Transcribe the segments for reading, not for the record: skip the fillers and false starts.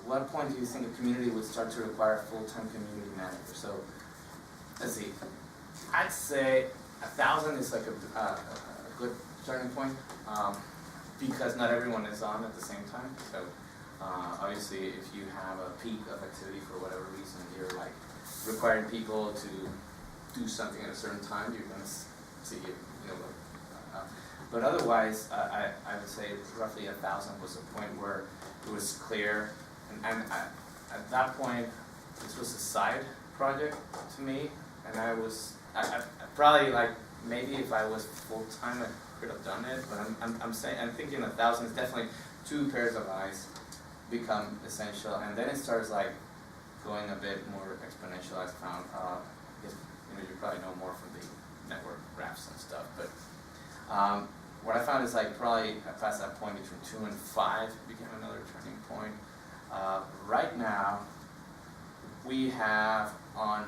what point do you think a community would start to require a full-time community manager? So, let's see. I'd say 1,000 is like a good starting point, because not everyone is on at the same time. So, obviously, if you have a peak of activity for whatever reason, you're like requiring people to do something at a certain time, you're going to see but otherwise, I would say roughly 1,000 was a point where it was clear, and at that point, this was a side project to me, and I probably, like, maybe if I was full-time, I could have done it, but I'm thinking 1,000 is definitely 2 pairs of eyes become essential, and then it starts like going a bit more exponential. I found, because you probably know more from the network graphs and stuff, but what I found is like probably past that point between 2 and 5 became another turning point. Right now, we have on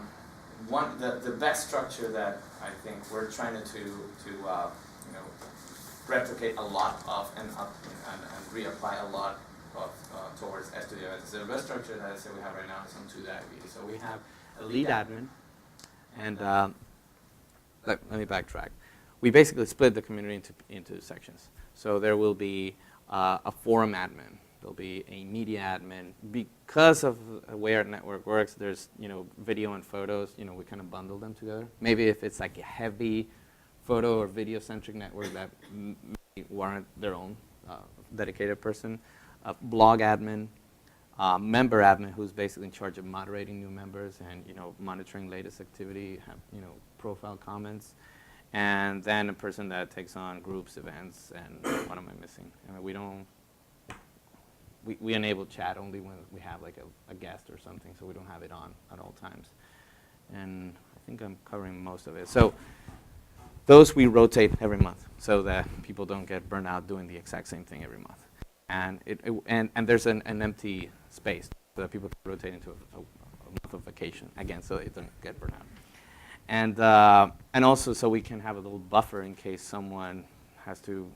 the best structure that I think we're trying to replicate a lot of and reapply a lot of towards SWS. The best structure that I say we have right now is on 2 diabetes. So we have a lead admin, and let me backtrack. We basically split the community into sections. So there will be a forum admin. There'll be a media admin. Because of the way our network works, there's video and photos. We kind of bundle them together. Maybe if it's like a heavy photo or video-centric network that may warrant their own dedicated person. A blog admin, member admin, who's basically in charge of moderating new members and monitoring latest activity, profile comments. And then a person that takes on groups, events, and what am I missing? We enable chat only when we have like a guest or something, so we don't have it on at all times. And I think I'm covering most of it. So those we rotate every month so that people don't get burnt out doing the exact same thing every month. And there's an empty space so that people can rotate into a month of vacation, again, so it doesn't get burnt out. And also so we can have a little buffer in case someone has to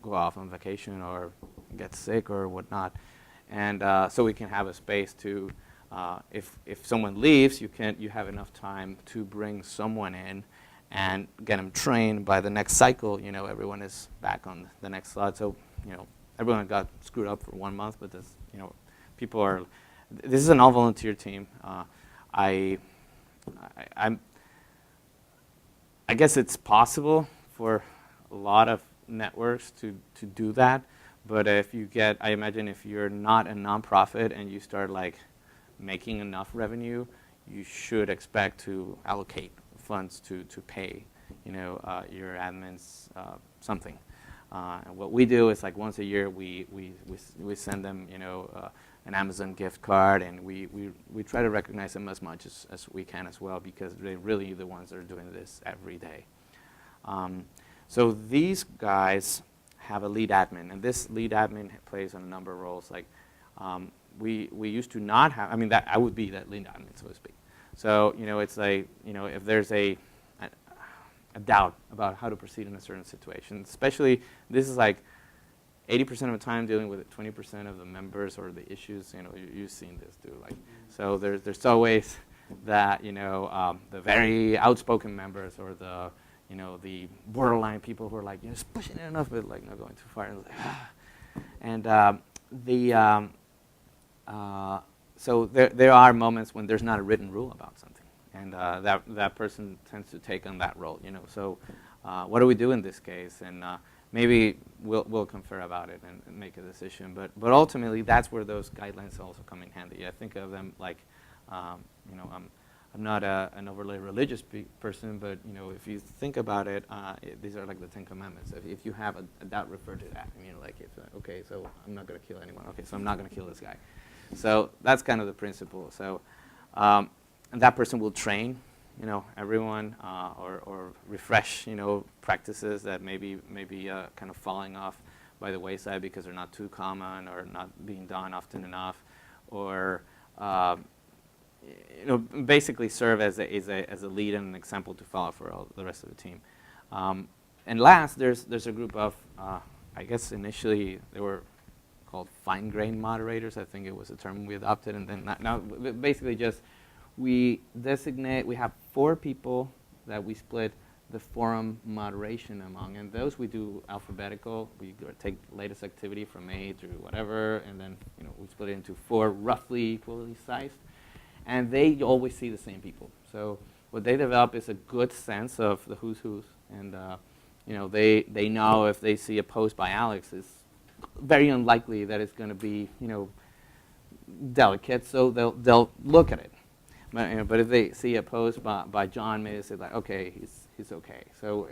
go off on vacation or get sick or whatnot. And so we can have a space to, if someone leaves, you have enough time to bring someone in and get them trained. By the next cycle, everyone is back on the next slot. So, everyone got screwed up for 1 month, but this, people are, this is an all-volunteer team. I guess it's possible for a lot of networks to do that, but I imagine if you're not a nonprofit and you start like making enough revenue, you should expect to allocate funds to pay, your admins something. And what we do is like once a year we send them, an Amazon gift card, and we try to recognize them as much as we can as well, because they're really the ones that are doing this every day. So these guys have a lead admin, and this lead admin plays on a number of roles. Like we used to not have, that I would be that lead admin, so to speak. So it's like if there's a doubt about how to proceed in a certain situation, especially this is like 80% of the time dealing with 20% of the members or the issues. You've seen this too. Like, so there's always that the very outspoken members or the the borderline people who are like just pushing it enough, but like not going too far. And so there are moments when there's not a written rule about something, and that person tends to take on that role. So what do we do in this case? And maybe we'll confer about it and make a decision. But ultimately, that's where those guidelines also come in handy. I think of them like, I'm not an overly religious person, but if you think about it, these are like the 10 Commandments. If you have a doubt, refer to that. Like okay, so I'm not going to kill anyone. Okay, so I'm not going to kill this guy. So that's kind of the principle. So and that person will train everyone or refresh practices that maybe kind of falling off by the wayside because they're not too common or not being done often enough, or basically serve as a lead and an example to follow for all the rest of the team. And last, there's a group of I guess initially they were called fine-grained moderators. I think it was a term we adopted, and then now basically just we have 4 people that we split the forum moderation among, and those we do alphabetical. We take latest activity from A through whatever, and then we split it into 4 roughly equally sized, and they always see the same people. So what they develop is a good sense of the who's, and they know if they see a post by Alex, it's very unlikely that it's going to be delicate, so they'll look at it. But if they see a post by John, maybe they say like, okay, he's okay. So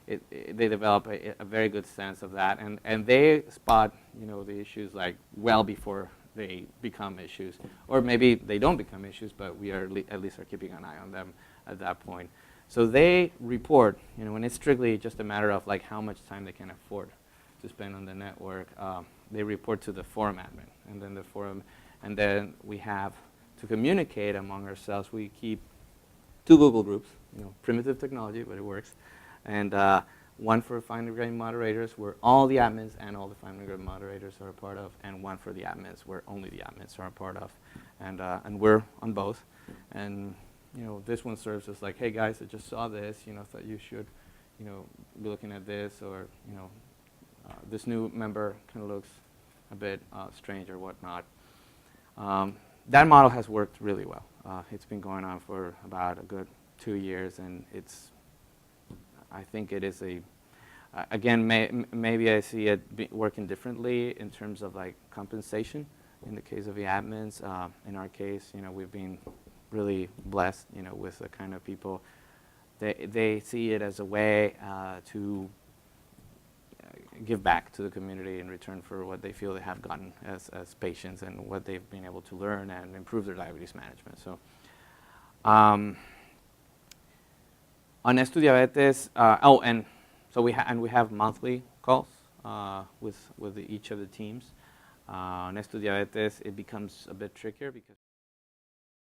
they develop a very good sense of that, and they spot the issues like well before they become issues, or maybe they don't become issues, but we are at least are keeping an eye on them at that point. So they report, when it's strictly just a matter of like how much time they can afford to spend on the network. They report to the forum admin, and then we have to communicate among ourselves. We keep 2 Google groups, primitive technology, but it works, and one for fine-grained moderators, where all the admins and all the fine-grained moderators are a part of, and one for the admins, where only the admins are a part of, and we're on both. And this one serves as like, hey guys, I just saw this, thought you should, be looking at this, or this new member kind of looks a bit strange or whatnot. That model has worked really well. It's been going on for about a good 2 years, and I think it is again, maybe I see it working differently in terms of like compensation in the case of the admins. In our case, we've been really blessed, with the kind of people. They see it as a way to give back to the community in return for what they feel they have gotten as patients and what they've been able to learn and improve their diabetes management. So on Estu Diabetes, and so we have monthly calls with each of the teams. On Estu Diabetes, it becomes a bit trickier because